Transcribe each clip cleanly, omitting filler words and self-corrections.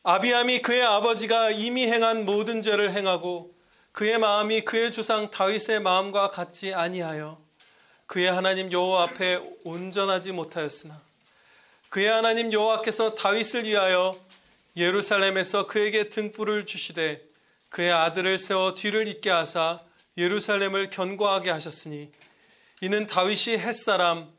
아비암이 그의 아버지가 이미 행한 모든 죄를 행하고 그의 마음이 그의 주상 다윗의 마음과 같지 아니하여 그의 하나님 여호와 앞에 온전하지 못하였으나 그의 하나님 여호와께서 다윗을 위하여 예루살렘에서 그에게 등불을 주시되 그의 아들을 세워 뒤를 잇게 하사 예루살렘을 견고하게 하셨으니 이는 다윗이 햇사람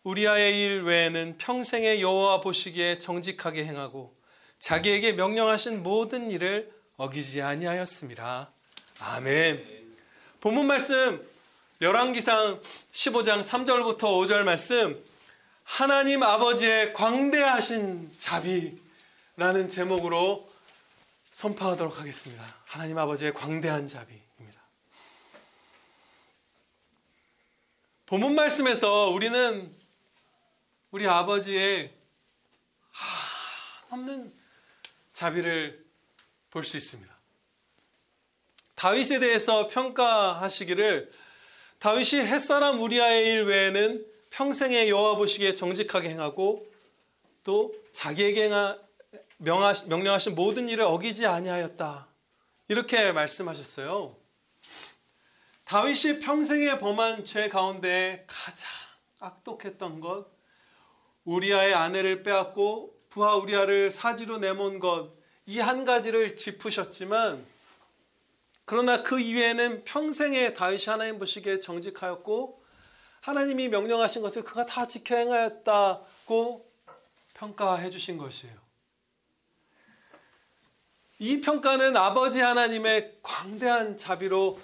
우리아의 일 외에는 평생의 여호와 보시기에 정직하게 행하고 자기에게 명령하신 모든 일을 어기지 아니하였습니다. 아멘. 본문 말씀 열왕기상 15장 3절부터 5절 말씀, 하나님 아버지의 광대하신 자비라는 제목으로 선포하도록 하겠습니다. 하나님 아버지의 광대한 자비입니다. 본문 말씀에서 우리는 우리 아버지의 한없는 자비를 볼 수 있습니다. 다윗에 대해서 평가하시기를 다윗이 햇사람 우리아의 일 외에는 평생의 여호와 보시기에 정직하게 행하고 또 자기에게 명령하신 모든 일을 어기지 아니하였다. 이렇게 말씀하셨어요. 다윗이 평생에 범한 죄 가운데 가장 악독했던 것, 우리아의 아내를 빼앗고 부하 우리아를 사지로 내몬 것, 이 한 가지를 짚으셨지만 그러나 그 이외에는 평생에 다윗이 하나님 보시기에 정직하였고 하나님이 명령하신 것을 그가 다 지켜 행하였다고 평가해 주신 것이에요. 이 평가는 아버지 하나님의 광대한 자비로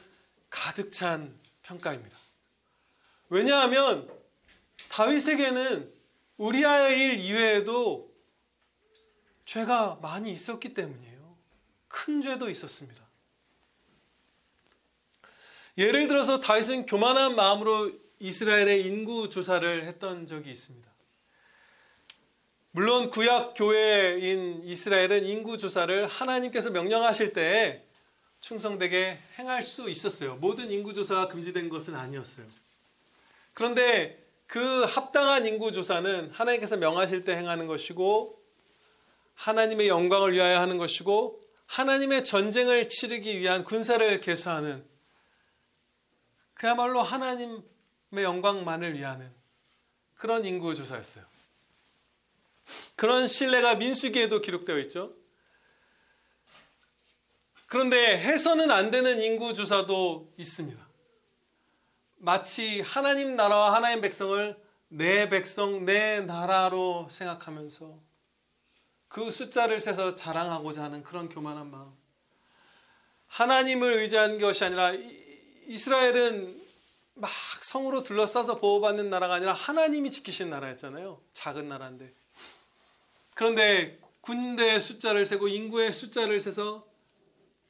가득 찬 평가입니다. 왜냐하면 다윗에게는 우리아의 일 이외에도 죄가 많이 있었기 때문이에요. 큰 죄도 있었습니다. 예를 들어서 다윗은 교만한 마음으로 이스라엘의 인구 조사를 했던 적이 있습니다. 물론 구약 교회인 이스라엘은 인구 조사를 하나님께서 명령하실 때에 충성되게 행할 수 있었어요. 모든 인구 조사가 금지된 것은 아니었어요. 그런데 그 합당한 인구 조사는 하나님께서 명하실 때 행하는 것이고 하나님의 영광을 위하여 하는 것이고 하나님의 전쟁을 치르기 위한 군사를 개수하는, 그야말로 하나님의 영광만을 위하는 그런 인구조사였어요. 그런 신뢰가 민수기에도 기록되어 있죠. 그런데 해서는 안 되는 인구조사도 있습니다. 마치 하나님 나라와 하나님 백성을 내 백성, 내 나라로 생각하면서 그 숫자를 세서 자랑하고자 하는 그런 교만한 마음. 하나님을 의지한 것이 아니라 이스라엘은 막 성으로 둘러싸서 보호받는 나라가 아니라 하나님이 지키신 나라였잖아요. 작은 나라인데. 그런데 군대의 숫자를 세고 인구의 숫자를 세서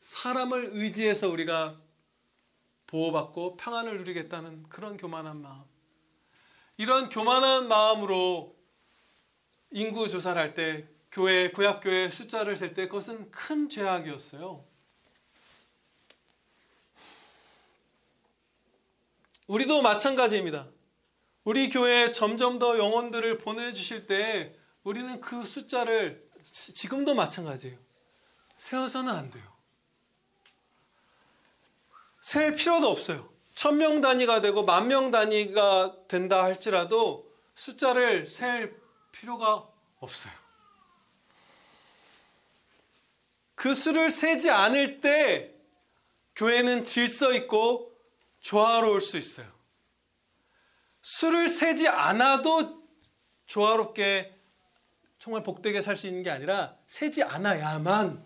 사람을 의지해서 우리가 보호받고 평안을 누리겠다는 그런 교만한 마음. 이런 교만한 마음으로 인구 조사를 할 때 교회, 구약교회 숫자를 셀 때 그것은 큰 죄악이었어요. 우리도 마찬가지입니다. 우리 교회에 점점 더 영혼들을 보내주실 때 우리는 그 숫자를 지금도 마찬가지예요. 세워서는 안 돼요. 셀 필요도 없어요. 1000명 단위가 되고 10,000명 단위가 된다 할지라도 숫자를 셀 필요가 없어요. 그 수를 세지 않을 때 교회는 질서 있고 조화로울 수 있어요. 수를 세지 않아도 조화롭게 정말 복되게 살 수 있는 게 아니라 세지 않아야만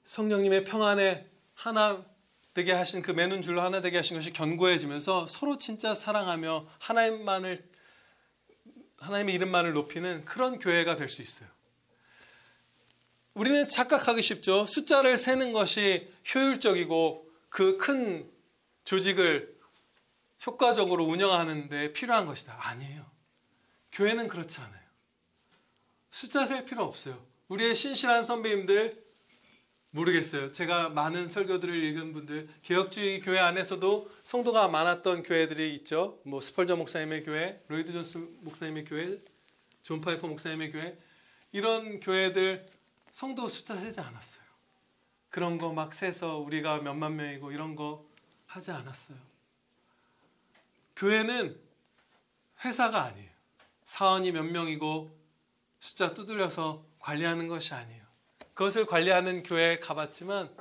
성령님의 평안에 하나 되게 하신 그 매는 줄로 하나 되게 하신 것이 견고해지면서 서로 진짜 사랑하며 하나님의 이름만을 높이는 그런 교회가 될 수 있어요. 우리는 착각하기 쉽죠. 숫자를 세는 것이 효율적이고 그 큰 조직을 효과적으로 운영하는 데 필요한 것이다. 아니에요. 교회는 그렇지 않아요. 숫자 셀 필요 없어요. 우리의 신실한 선배님들 모르겠어요. 제가 많은 설교들을 읽은 분들, 개혁주의 교회 안에서도 성도가 많았던 교회들이 있죠. 뭐 스펄저 목사님의 교회, 로이드 존스 목사님의 교회, 존 파이퍼 목사님의 교회, 이런 교회들 성도 숫자 세지 않았어요. 그런 거 막 세서 우리가 몇만 명이고 이런 거 하지 않았어요. 교회는 회사가 아니에요. 사원이 몇 명이고 숫자 두드려서 관리하는 것이 아니에요. 그것을 관리하는 교회에 가봤지만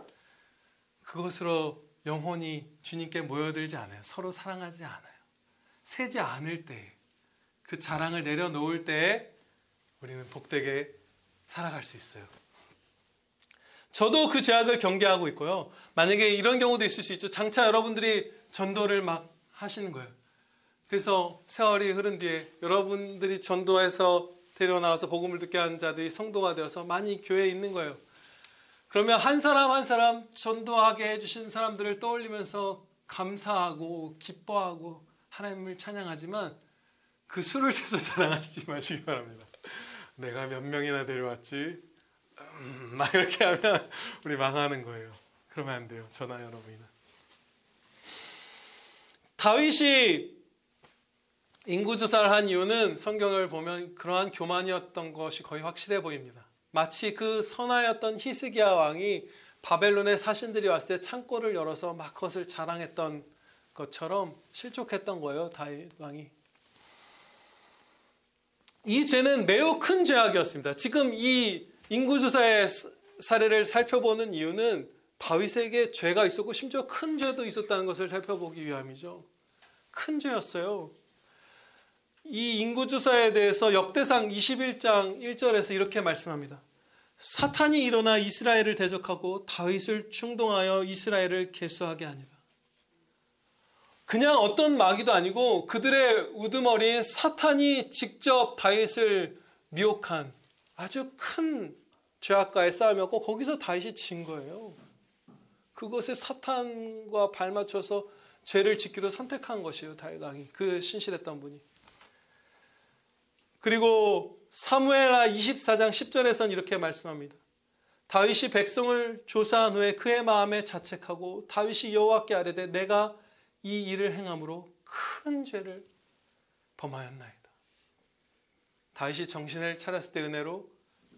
그것으로 영혼이 주님께 모여들지 않아요. 서로 사랑하지 않아요. 세지 않을 때, 그 자랑을 내려놓을 때에 우리는 복되게 살아갈 수 있어요. 저도 그 죄악을 경계하고 있고요. 만약에 이런 경우도 있을 수 있죠. 장차 여러분들이 전도를 막 하시는 거예요. 그래서 세월이 흐른 뒤에 여러분들이 전도해서 데려나와서 복음을 듣게 하는 자들이 성도가 되어서 많이 교회에 있는 거예요. 그러면 한 사람 한 사람 전도하게 해주신 사람들을 떠올리면서 감사하고 기뻐하고 하나님을 찬양하지만 그 수를 세서 자랑하시지 마시기 바랍니다. 내가 몇 명이나 데려왔지? 막 이렇게 하면 우리 망하는 거예요. 그러면 안 돼요. 저나 여러분이나. 다윗이 인구조사를 한 이유는 성경을 보면 그러한 교만이었던 것이 거의 확실해 보입니다. 마치 그 선하였던 히스기야 왕이 바벨론의 사신들이 왔을 때 창고를 열어서 막 그것을 자랑했던 것처럼 실족했던 거예요. 다윗 왕이. 이 죄는 매우 큰 죄악이었습니다. 지금 이 인구조사의 사례를 살펴보는 이유는 다윗에게 죄가 있었고 심지어 큰 죄도 있었다는 것을 살펴보기 위함이죠. 큰 죄였어요. 이 인구조사에 대해서 역대상 21장 1절에서 이렇게 말씀합니다. 사탄이 일어나 이스라엘을 대적하고 다윗을 충동하여 이스라엘을 계수하게 하니라. 그냥 어떤 마귀도 아니고 그들의 우두머리인 사탄이 직접 다윗을 미혹한 아주 큰 죄악과의 싸움이었고 거기서 다윗이 진 거예요. 그것에 사탄과 발맞춰서 죄를 짓기로 선택한 것이에요. 다윗 왕이. 그 신실했던 분이. 그리고 사무엘하 24장 10절에서는 이렇게 말씀합니다. 다윗이 백성을 조사한 후에 그의 마음에 자책하고 다윗이 여호와께 아뢰되 내가 이 일을 행함으로 큰 죄를 범하였나이다. 다윗이 정신을 차렸을 때 은혜로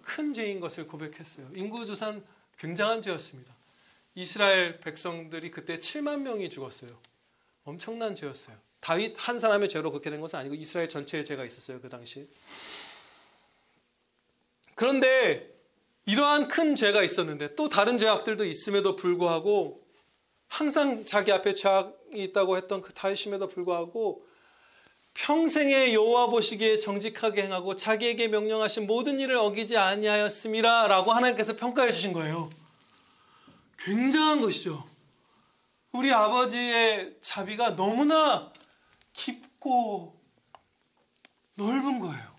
큰 죄인 것을 고백했어요. 인구조사는 굉장한 죄였습니다. 이스라엘 백성들이 그때 7만 명이 죽었어요. 엄청난 죄였어요. 다윗 한 사람의 죄로 그렇게 된 것은 아니고 이스라엘 전체의 죄가 있었어요. 그 당시에. 그런데 이러한 큰 죄가 있었는데 또 다른 죄악들도 있음에도 불구하고 항상 자기 앞에 죄악이 있다고 했던 그 다윗임에도 불구하고 평생에 여호와 보시기에 정직하게 행하고 자기에게 명령하신 모든 일을 어기지 아니하였음이라 라고 하나님께서 평가해 주신 거예요. 굉장한 것이죠. 우리 아버지의 자비가 너무나 깊고 넓은 거예요.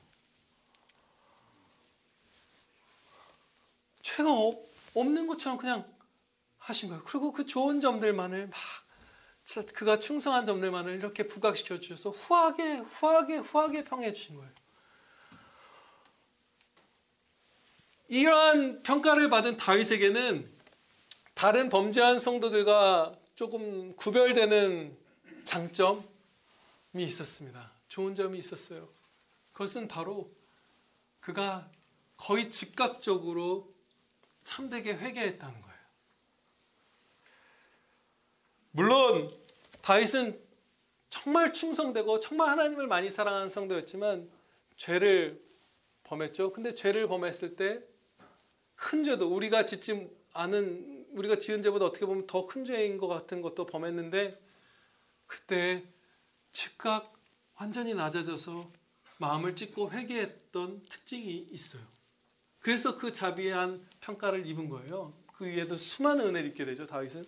죄가 없는 것처럼 그냥 하신 거예요. 그리고 그 좋은 점들만을 막 그가 충성한 점들만을 이렇게 부각시켜 주셔서 후하게 평해 주신 거예요. 이러한 평가를 받은 다윗에게는 다른 범죄한 성도들과 조금 구별되는 장점이 있었습니다. 좋은 점이 있었어요. 그것은 바로 그가 거의 즉각적으로 참되게 회개했다는 거예요. 물론 다윗은 정말 충성되고 정말 하나님을 많이 사랑하는 성도였지만 죄를 범했죠. 근데 죄를 범했을 때 큰 죄도 우리가 지은 죄보다 어떻게 보면 더 큰 죄인 것 같은 것도 범했는데 그때 즉각 완전히 낮아져서 마음을 찢고 회개했던 특징이 있어요. 그래서 그 자비한 평가를 입은 거예요. 그 위에도 수많은 은혜를 입게 되죠. 다윗은.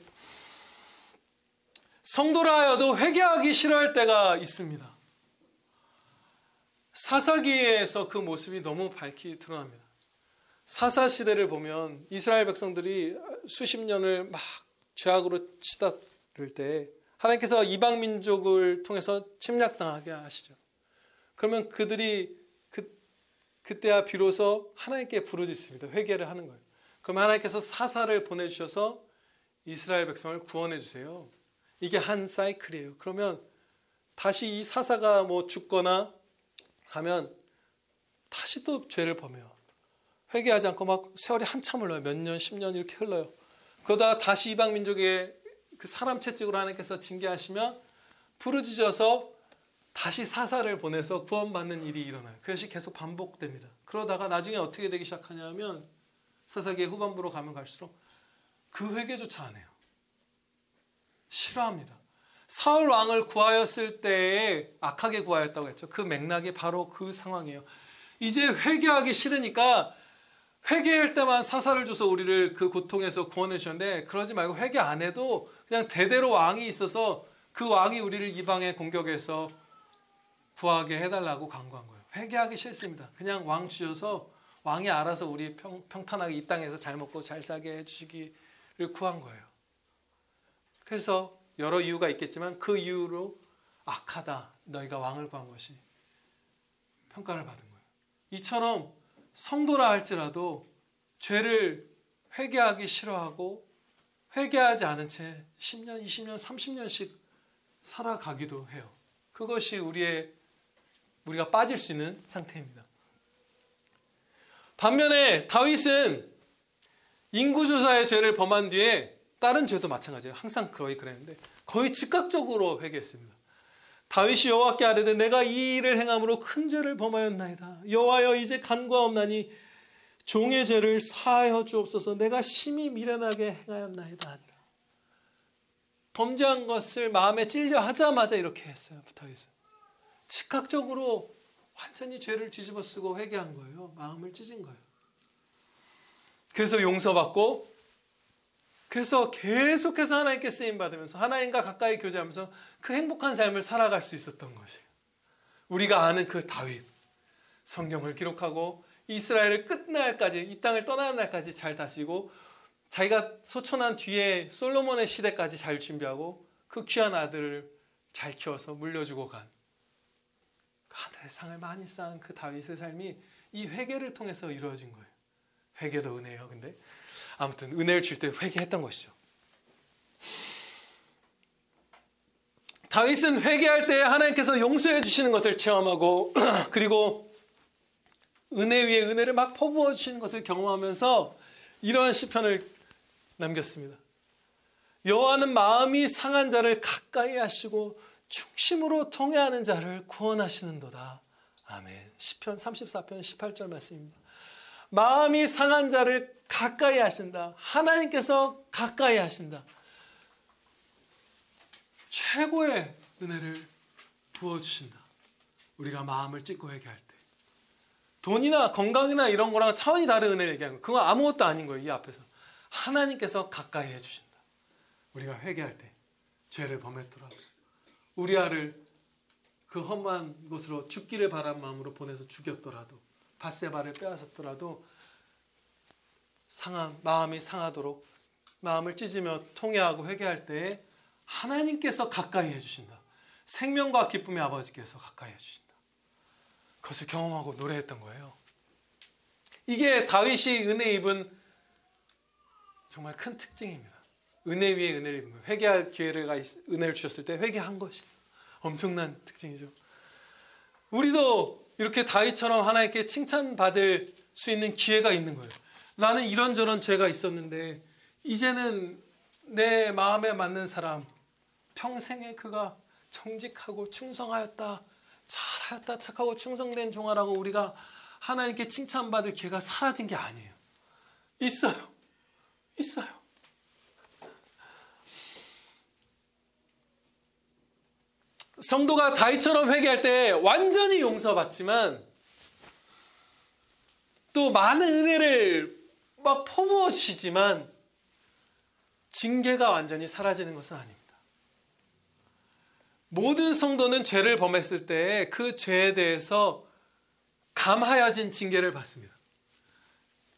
성도라 하여도 회개하기 싫어할 때가 있습니다. 사사기에서 그 모습이 너무 밝히 드러납니다. 사사 시대를 보면 이스라엘 백성들이 수십 년을 막 죄악으로 치닫을 때 하나님께서 이방 민족을 통해서 침략당하게 하시죠. 그러면 그들이 그때야 비로소 하나님께 부르짖습니다. 회개를 하는 거예요. 그러면 하나님께서 사사를 보내주셔서 이스라엘 백성을 구원해 주세요. 이게 한 사이클이에요. 그러면 다시 이 사사가 죽거나 하면 다시 또 죄를 범해요. 회개하지 않고 막 세월이 한참 흘러요. 몇 년, 10년 이렇게 흘러요. 그러다가 다시 이방 민족의 그 사람 채찍으로 하나님께서 징계하시면 부르짖어서 다시 사사를 보내서 구원받는 일이 일어나요. 그것이 계속 반복됩니다. 그러다가 나중에 어떻게 되기 시작하냐면 사사기의 후반부로 가면 갈수록 그 회개조차 안 해요. 싫어합니다. 사울 왕을 구하였을 때에 악하게 구하였다고 했죠. 그 맥락이 바로 그 상황이에요. 이제 회개하기 싫으니까 회개할 때만 사사를 줘서 우리를 그 고통에서 구원해 주셨는데 그러지 말고 회개 안 해도 그냥 대대로 왕이 있어서 그 왕이 우리를 이방의 공격에서 구하게 해달라고 간구한 거예요. 회개하기 싫습니다. 그냥 왕 주셔서 왕이 알아서 우리 평탄하게 이 땅에서 잘 먹고 잘 살게 해주시기를 구한 거예요. 그래서 여러 이유가 있겠지만 그 이유로 악하다 너희가 왕을 구한 것이 평가를 받은 거예요. 이처럼 성도라 할지라도 죄를 회개하기 싫어하고 회개하지 않은 채 10년, 20년, 30년씩 살아가기도 해요. 그것이 우리가 빠질 수 있는 상태입니다. 반면에 다윗은 인구조사의 죄를 범한 뒤에 다른 죄도 마찬가지예요. 항상 거의 그랬는데 거의 즉각적으로 회개했습니다. 다윗이 여호와께 아뢰되 내가 이 일을 행함으로 큰 죄를 범하였나이다. 여호와여 이제 간구하옵나니 종의 죄를 사하여 주옵소서. 내가 심히 미련하게 행하였나이다 하니라. 범죄한 것을 마음에 찔려 하자마자 이렇게 했어요. 다윗은 즉각적으로 완전히 죄를 뒤집어 쓰고 회개한 거예요. 마음을 찢은 거예요. 그래서 용서받고 그래서 계속해서 하나님께 쓰임받으면서 하나님과 가까이 교제하면서 그 행복한 삶을 살아갈 수 있었던 것이에요. 우리가 아는 그 다윗, 성경을 기록하고 이스라엘을 끝날까지 이 땅을 떠나는 날까지 잘 다스리고 자기가 소천한 뒤에 솔로몬의 시대까지 잘 준비하고 그 귀한 아들을 잘 키워서 물려주고 간 하늘의 상을 많이 쌓은 그 다윗의 삶이 이 회개를 통해서 이루어진 거예요. 회개도 은혜예요. 근데 아무튼 은혜를 줄 때 회개했던 것이죠. 다윗은 회개할 때 하나님께서 용서해 주시는 것을 체험하고 그리고 은혜 위에 은혜를 막 퍼부어 주시는 것을 경험하면서 이러한 시편을 남겼습니다. 여호와는 마음이 상한 자를 가까이 하시고 중심으로 통회하는 자를 구원하시는도다. 아멘. 시편 34편 18절 말씀입니다. 마음이 상한 자를 가까이 하신다. 하나님께서 가까이 하신다. 최고의 은혜를 부어주신다. 우리가 마음을 찢고 회개할 때. 돈이나 건강이나 이런 거랑 차원이 다른 은혜를 얘기하는 거예요. 그건 아무것도 아닌 거예요. 이 앞에서. 하나님께서 가까이 해주신다. 우리가 회개할 때 죄를 범했더라도 우리아를 그 험한 곳으로 죽기를 바란 마음으로 보내서 죽였더라도 밧세바를 빼앗았더라도 마음이 상하도록 마음을 찢으며 통회하고 회개할 때에 하나님께서 가까이 해주신다. 생명과 기쁨의 아버지께서 가까이 해주신다. 그것을 경험하고 노래했던 거예요. 이게 다윗이 은혜 입은 정말 큰 특징입니다. 은혜 위에 은혜를 입은 거예요. 회개할 기회가 은혜를 주셨을 때 회개한 것이 엄청난 특징이죠. 우리도 이렇게 다윗처럼 하나님께 칭찬받을 수 있는 기회가 있는 거예요. 나는 이런저런 죄가 있었는데 이제는 내 마음에 맞는 사람, 평생에 그가 정직하고 충성하였다, 잘하였다, 착하고 충성된 종아라고 우리가 하나님께 칭찬받을 기회가 사라진 게 아니에요. 있어요. 성도가 다윗처럼 회개할 때 완전히 용서받지만 또 많은 은혜를 막 퍼부어 주시지만 징계가 완전히 사라지는 것은 아닙니다. 모든 성도는 죄를 범했을 때 그 죄에 대해서 감하여진 징계를 받습니다.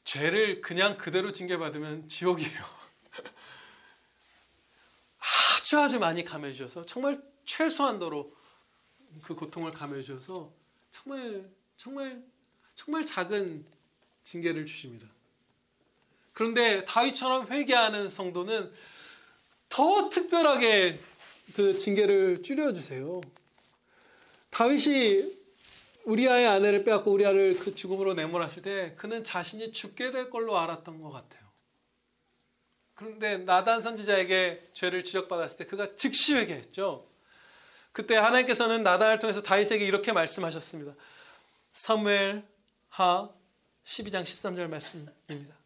죄를 그냥 그대로 징계받으면 지옥이에요. 아주 많이 감해 주셔서 정말 최소한도로 그 고통을 감해 주셔서 정말 작은 징계를 주십니다. 그런데 다윗처럼 회개하는 성도는 더 특별하게 그 징계를 줄여주세요. 다윗이 우리아의 아내를 빼앗고 우리아를 그 죽음으로 내몰았을 때 그는 자신이 죽게 될 걸로 알았던 것 같아요. 그런데 나단 선지자에게 죄를 지적받았을 때 그가 즉시 회개했죠. 그때 하나님께서는 나단을 통해서 다윗에게 이렇게 말씀하셨습니다. 사무엘 하 12장 13절 말씀입니다.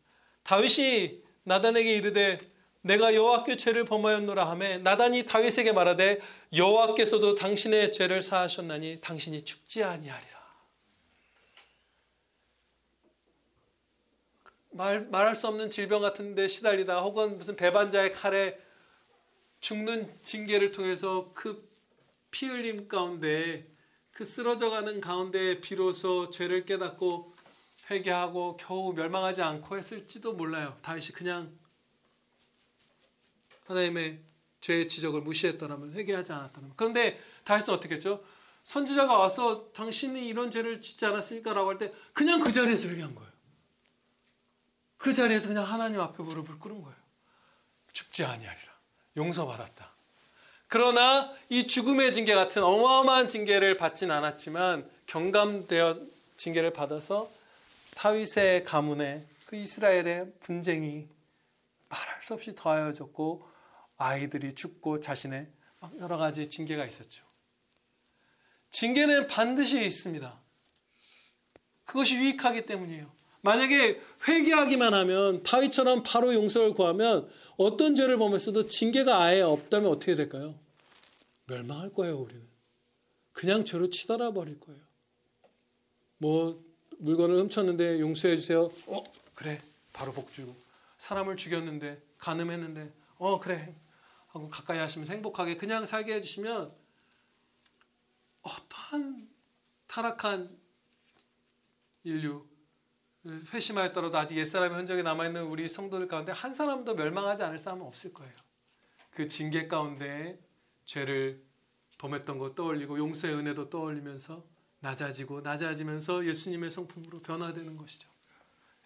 다윗이 나단에게 이르되 내가 여호와께 죄를 범하였노라 하매 나단이 다윗에게 말하되 여호와께서도 당신의 죄를 사하셨나니 당신이 죽지 아니하리라. 말할 수 없는 질병 같은 데 시달리다 혹은 무슨 배반자의 칼에 죽는 징계를 통해서 그 피 흘림 가운데 그 쓰러져가는 가운데 비로소 죄를 깨닫고 회개하고 겨우 멸망하지 않고 했을지도 몰라요. 다윗이 그냥 하나님의 죄의 지적을 무시했더라면, 회개하지 않았더라면. 그런데 다윗은 어떻게 했죠? 선지자가 와서 당신이 이런 죄를 짓지 않았습니까? 라고 할 때 그냥 그 자리에서 회개한 거예요. 그 자리에서 그냥 하나님 앞에 무릎을 꿇은 거예요. 죽지 아니하리라. 용서받았다. 그러나 이 죽음의 징계 같은 어마어마한 징계를 받진 않았지만 경감되어 징계를 받아서 다윗의 가문에 그 이스라엘의 분쟁이 말할 수 없이 더하여졌고 아이들이 죽고 자신의 여러 가지 징계가 있었죠. 징계는 반드시 있습니다. 그것이 유익하기 때문이에요. 만약에 회개하기만 하면 다윗처럼 바로 용서를 구하면 어떤 죄를 범했어도 징계가 아예 없다면 어떻게 될까요? 멸망할 거예요. 우리는 그냥 죄로 치달아 버릴 거예요. 뭐 물건을 훔쳤는데 용서해 주세요. 그래 바로 복 주고, 사람을 죽였는데 간음했는데 그래 하고 가까이 하시면서 행복하게 그냥 살게 해주시면 어떠한 타락한 인류, 회심하였더라도 아직 옛사람의 흔적이 남아있는 우리 성도들 가운데 한 사람도 멸망하지 않을 사람은 없을 거예요. 그 징계 가운데 죄를 범했던 거 떠올리고 용서의 은혜도 떠올리면서 낮아지면서 예수님의 성품으로 변화되는 것이죠.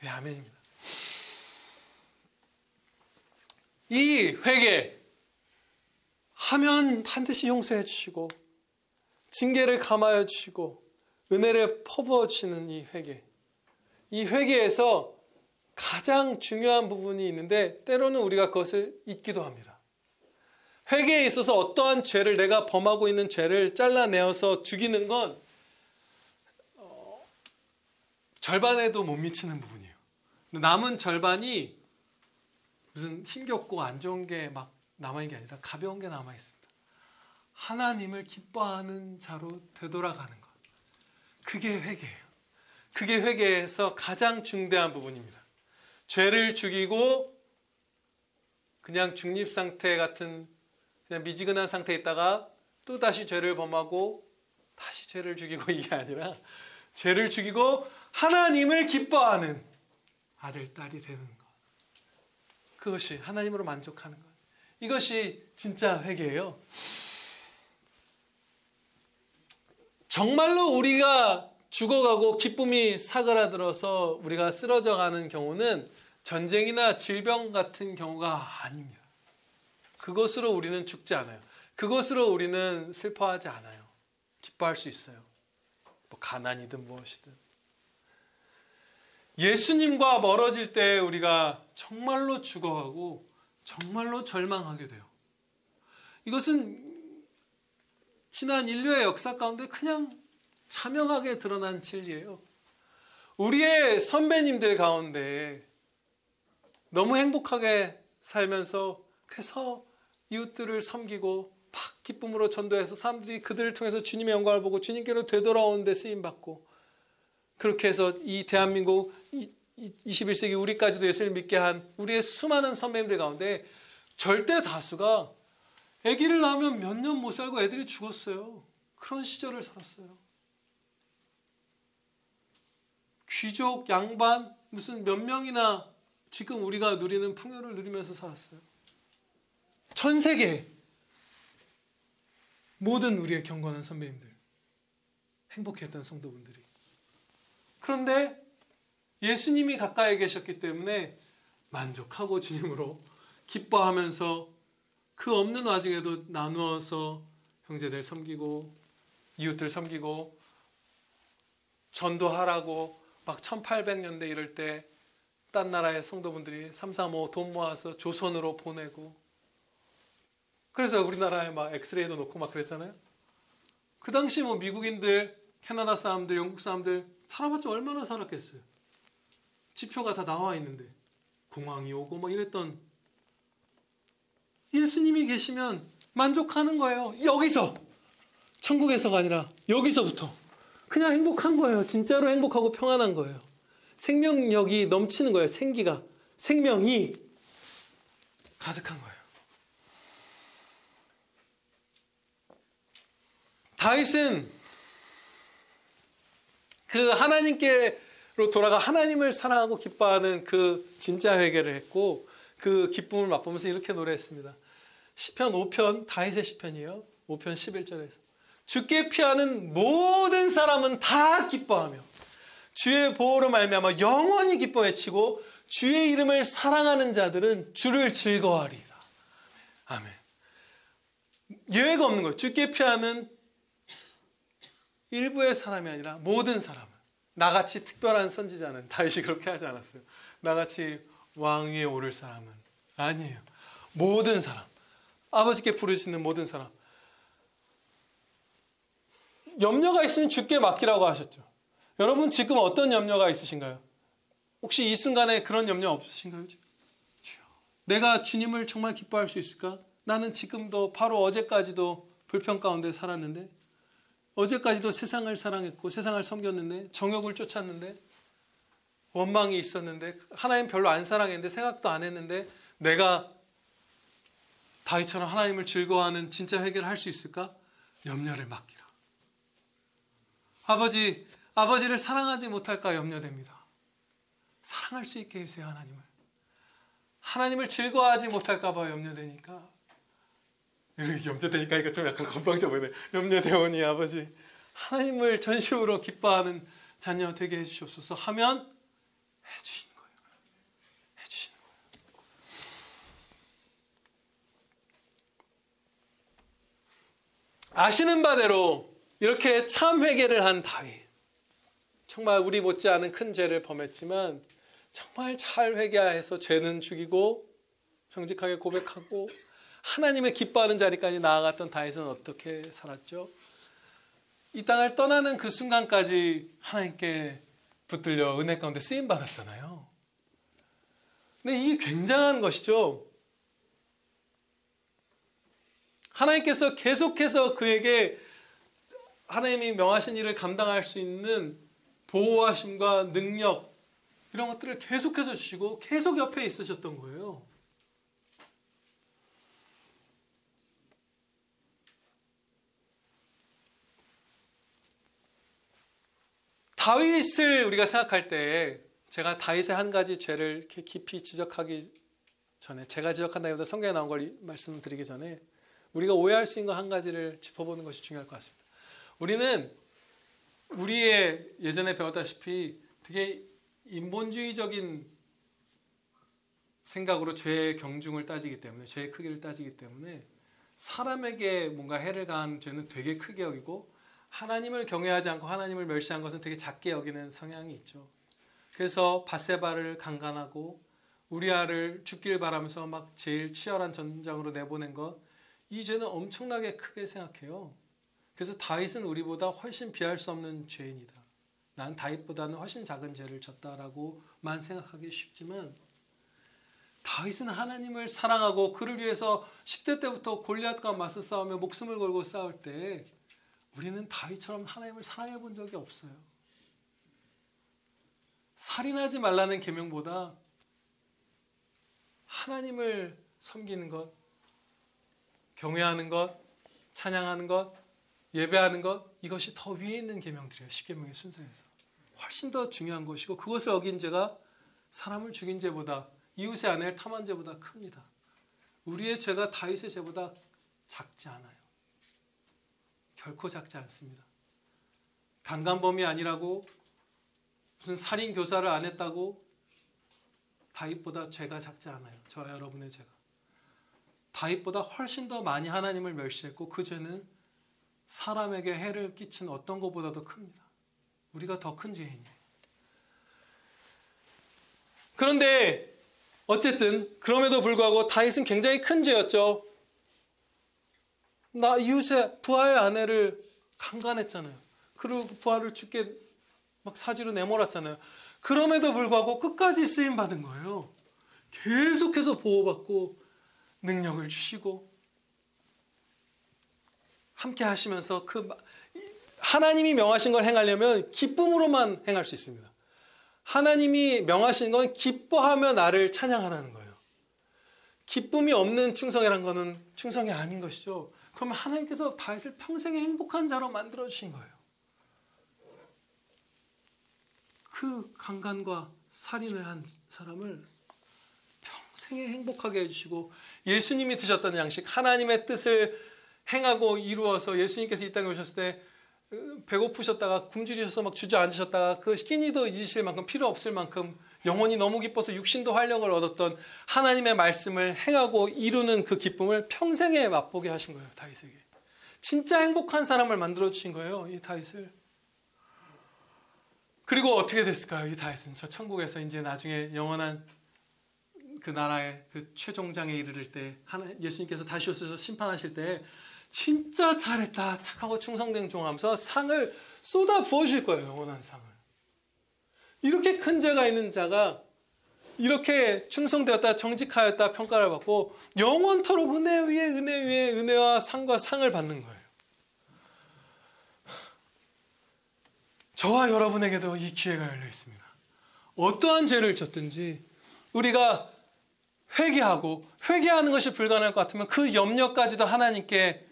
네, 아멘입니다. 이 회개 하면 반드시 용서해 주시고 징계를 감하여 주시고 은혜를 퍼부어 주시는 이 회개. 이 회개에서 가장 중요한 부분이 있는데 때로는 우리가 그것을 잊기도 합니다. 회개에 있어서 어떠한 죄를, 내가 범하고 있는 죄를 잘라내어서 죽이는 건 절반에도 못 미치는 부분이에요. 남은 절반이 무슨 힘겹고 안 좋은 게 막 남아있는 게 아니라 가벼운 게 남아있습니다. 하나님을 기뻐하는 자로 되돌아가는 것. 그게 회개예요. 그게 회개에서 가장 중대한 부분입니다. 죄를 죽이고 그냥 중립상태 같은 그냥 미지근한 상태에 있다가 또 다시 죄를 범하고 다시 죄를 죽이고, 이게 아니라 죄를 죽이고 하나님을 기뻐하는 아들, 딸이 되는 것. 그것이 하나님으로 만족하는 것. 이것이 진짜 회개예요. 정말로 우리가 죽어가고 기쁨이 사그라들어서 우리가 쓰러져가는 경우는 전쟁이나 질병 같은 경우가 아닙니다. 그것으로 우리는 죽지 않아요. 그것으로 우리는 슬퍼하지 않아요. 기뻐할 수 있어요. 뭐 가난이든 무엇이든. 예수님과 멀어질 때 우리가 정말로 죽어가고 정말로 절망하게 돼요. 이것은 지난 인류의 역사 가운데 그냥 자명하게 드러난 진리예요. 우리의 선배님들 가운데 너무 행복하게 살면서 그래서 이웃들을 섬기고 막 기쁨으로 전도해서 사람들이 그들을 통해서 주님의 영광을 보고 주님께로 되돌아오는 데 쓰임받고, 그렇게 해서 이 대한민국 21세기 우리까지도 예수를 믿게 한 우리의 수많은 선배님들 가운데 절대 다수가 아기를 낳으면 몇 년 못 살고 애들이 죽었어요. 그런 시절을 살았어요. 귀족, 양반 무슨 몇 명이나 지금 우리가 누리는 풍요를 누리면서 살았어요. 전 세계 모든 우리의 경건한 선배님들, 행복했던 성도분들이. 그런데 예수님이 가까이 계셨기 때문에 만족하고 주님으로 기뻐하면서 그 없는 와중에도 나누어서 형제들 섬기고 이웃들 섬기고 전도하라고 막 1800년대 이럴 때 딴 나라의 성도분들이 335 돈 모아서 조선으로 보내고, 그래서 우리나라에 막 엑스레이도 놓고 막 그랬잖아요. 그 당시 뭐 미국인들, 캐나다 사람들, 영국 사람들 살아봤자 얼마나 살았겠어요. 지표가 다 나와 있는데 공황이 오고 막 이랬던, 예수님이 계시면 만족하는 거예요. 여기서, 천국에서가 아니라 여기서부터 그냥 행복한 거예요. 진짜로 행복하고 평안한 거예요. 생명력이 넘치는 거예요. 생기가, 생명이 가득한 거예요. 다윗은 그 하나님께로 돌아가 하나님을 사랑하고 기뻐하는 그 진짜 회개를 했고, 그 기쁨을 맛보면서 이렇게 노래했습니다. 시편 5편, 다윗의 시편이에요. 5편 11절에서 주께 피하는 모든 사람은 다 기뻐하며 주의 보호로 말미암아 영원히 기뻐 외치고 주의 이름을 사랑하는 자들은 주를 즐거워하리이다. 아멘. 예외가 없는 거예요. 주께 피하는 일부의 사람이 아니라 모든 사람은, 나같이 특별한 선지자는, 다윗이 그렇게 하지 않았어요. 나같이 왕 위에 오를 사람은 아니에요. 모든 사람, 아버지께 부르시는 모든 사람. 염려가 있으면 주께 맡기라고 하셨죠. 여러분 지금 어떤 염려가 있으신가요? 혹시 이 순간에 그런 염려 없으신가요? 내가 주님을 정말 기뻐할 수 있을까? 나는 지금도, 바로 어제까지도 불평 가운데 살았는데, 어제까지도 세상을 사랑했고 세상을 섬겼는데, 정욕을 쫓았는데, 원망이 있었는데, 하나님 별로 안 사랑했는데, 생각도 안 했는데, 내가 다윗처럼 하나님을 즐거워하는 진짜 회개를 할 수 있을까? 염려를 맡기라. 아버지를 사랑하지 못할까 염려됩니다. 사랑할 수 있게 해주세요. 하나님을 즐거워하지 못할까 봐 염려되니까, 이렇게 염려되니까 이거 좀 약간 건방져 보이네. 염려되오니 아버지, 하나님을 전심으로 기뻐하는 자녀 되게 해주시옵소서 하면 해주시는 거예요. 해주시는 거예요. 아시는 바대로 이렇게 참 회개를 한 다윗, 정말 우리 못지않은 큰 죄를 범했지만 정말 잘 회개해서 죄는 죽이고 정직하게 고백하고 하나님을 기뻐하는 자리까지 나아갔던 다윗은 어떻게 살았죠? 이 땅을 떠나는 그 순간까지 하나님께 붙들려 은혜 가운데 쓰임 받았잖아요. 근데 이게 굉장한 것이죠. 하나님께서 계속해서 그에게 하나님이 명하신 일을 감당할 수 있는 보호하심과 능력, 이런 것들을 계속해서 주시고 계속 옆에 있으셨던 거예요. 다윗을 우리가 생각할 때, 제가 다윗의 한 가지 죄를 이렇게 깊이 지적하기 전에, 제가 지적한다기보다 성경에 나온 걸 말씀드리기 전에 우리가 오해할 수 있는 거 한 가지를 짚어보는 것이 중요할 것 같습니다. 우리는 우리의 예전에 배웠다시피 되게 인본주의적인 생각으로 죄의 경중을 따지기 때문에, 죄의 크기를 따지기 때문에 사람에게 뭔가 해를 가한 죄는 되게 크게 여기고, 하나님을 경외하지 않고 하나님을 멸시한 것은 되게 작게 여기는 성향이 있죠. 그래서 밧세바를 강간하고 우리아를 죽길 바라면서 막 제일 치열한 전장으로 내보낸 것, 이 죄는 엄청나게 크게 생각해요. 그래서 다윗은 우리보다 훨씬 비할 수 없는 죄인이다, 난 다윗보다는 훨씬 작은 죄를 졌다라고만 생각하기 쉽지만, 다윗은 하나님을 사랑하고 그를 위해서 10대 때부터 골리앗과 맞서 싸우며 목숨을 걸고 싸울 때 우리는 다윗처럼 하나님을 사랑해 본 적이 없어요. 살인하지 말라는 계명보다 하나님을 섬기는 것, 경외하는 것, 찬양하는 것, 예배하는 것, 이것이 더 위에 있는 계명들이에요. 10계명의 순서에서 훨씬 더 중요한 것이고, 그것을 어긴 죄가 사람을 죽인 죄보다, 이웃의 아내를 탐한 죄보다 큽니다. 우리의 죄가 다윗의 죄보다 작지 않아요. 결코 작지 않습니다. 강간범이 아니라고, 무슨 살인 교사를 안 했다고 다윗보다 죄가 작지 않아요. 저와 여러분의 죄가 다윗보다 훨씬 더 많이 하나님을 멸시했고, 그 죄는 사람에게 해를 끼친 어떤 것보다도 큽니다. 우리가 더 큰 죄인이에요. 그런데 어쨌든 그럼에도 불구하고 다윗은 굉장히 큰 죄였죠. 나 이웃의 부하의 아내를 강간했잖아요. 그리고 부하를 죽게 막 사지로 내몰았잖아요. 그럼에도 불구하고 끝까지 쓰임 받은 거예요. 계속해서 보호받고 능력을 주시고 함께 하시면서 하나님이 명하신 걸 행하려면 기쁨으로만 행할 수 있습니다. 하나님이 명하신 건 기뻐하며 나를 찬양하라는 거예요. 기쁨이 없는 충성이란 거는 충성이 아닌 것이죠. 그러면 하나님께서 다윗을 평생에 행복한 자로 만들어 주신 거예요. 그 강간과 살인을 한 사람을 평생에 행복하게 해주시고, 예수님이 드셨던 양식, 하나님의 뜻을 행하고 이루어서 예수님께서 이 땅에 오셨을 때 배고프셨다가 굶주리셔서 막 주저앉으셨다가 그 끼니도 잊으실 만큼, 필요 없을 만큼 영혼이 너무 기뻐서 육신도 활력을 얻었던 하나님의 말씀을 행하고 이루는 그 기쁨을 평생에 맛보게 하신 거예요. 다윗에게 진짜 행복한 사람을 만들어 주신 거예요, 이 다윗을. 그리고 어떻게 됐을까요? 이 다윗은 저 천국에서 이제 나중에 영원한 그 나라의 그 최종장에 이르를 때, 예수님께서 다시 오셔서 심판하실 때 진짜 잘했다, 착하고 충성된 종 하면서 상을 쏟아 부어주실 거예요. 영원한 상을. 이렇게 큰 죄가 있는 자가 이렇게 충성되었다, 정직하였다 평가를 받고 영원토록 은혜 위에 은혜 위에 은혜와 상과 상을 받는 거예요. 저와 여러분에게도 이 기회가 열려 있습니다. 어떠한 죄를 졌든지 우리가 회개하고, 회개하는 것이 불가능할 것 같으면 그 염려까지도 하나님께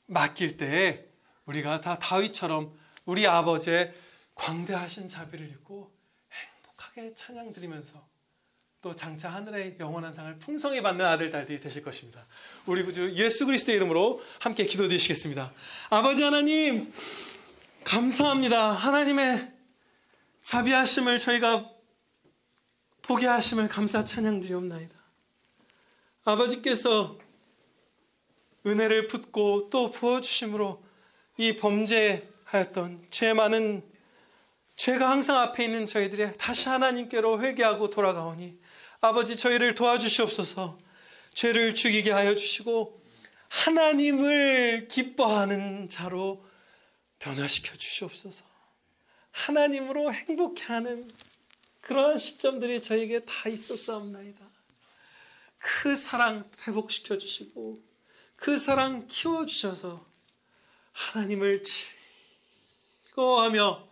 맡길 때에 우리가 다 다윗처럼 우리 아버지의 광대하신 자비를 입고 행복하게 찬양 드리면서 또 장차 하늘의 영원한 상을 풍성히 받는 아들, 딸들이 되실 것입니다. 우리 구주 예수 그리스도의 이름으로 함께 기도드리시겠습니다. 아버지 하나님, 감사합니다. 하나님의 자비하심을 저희가 보게 하심을 감사 찬양 드리옵나이다. 아버지께서 은혜를 붓고 또 부어주심으로 이 범죄하였던 죄 많은, 죄가 항상 앞에 있는 저희들이 다시 하나님께로 회개하고 돌아가오니 아버지 저희를 도와주시옵소서. 죄를 죽이게 하여 주시고 하나님을 기뻐하는 자로 변화시켜 주시옵소서. 하나님으로 행복해하는 그러한 시점들이 저에게 다 있었사옵나이다. 그 사랑 회복시켜 주시고 그 사랑 키워주셔서 하나님을 즐거워하며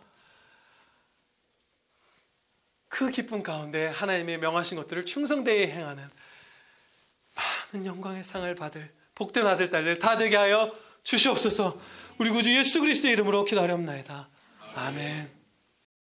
그 기쁨 가운데 하나님의 명하신 것들을 충성되이 행하는 많은 영광의 상을 받을 복된 아들, 딸들 다 되게 하여 주시옵소서. 우리 구주 예수 그리스도의 이름으로 기도하옵나이다. 아멘.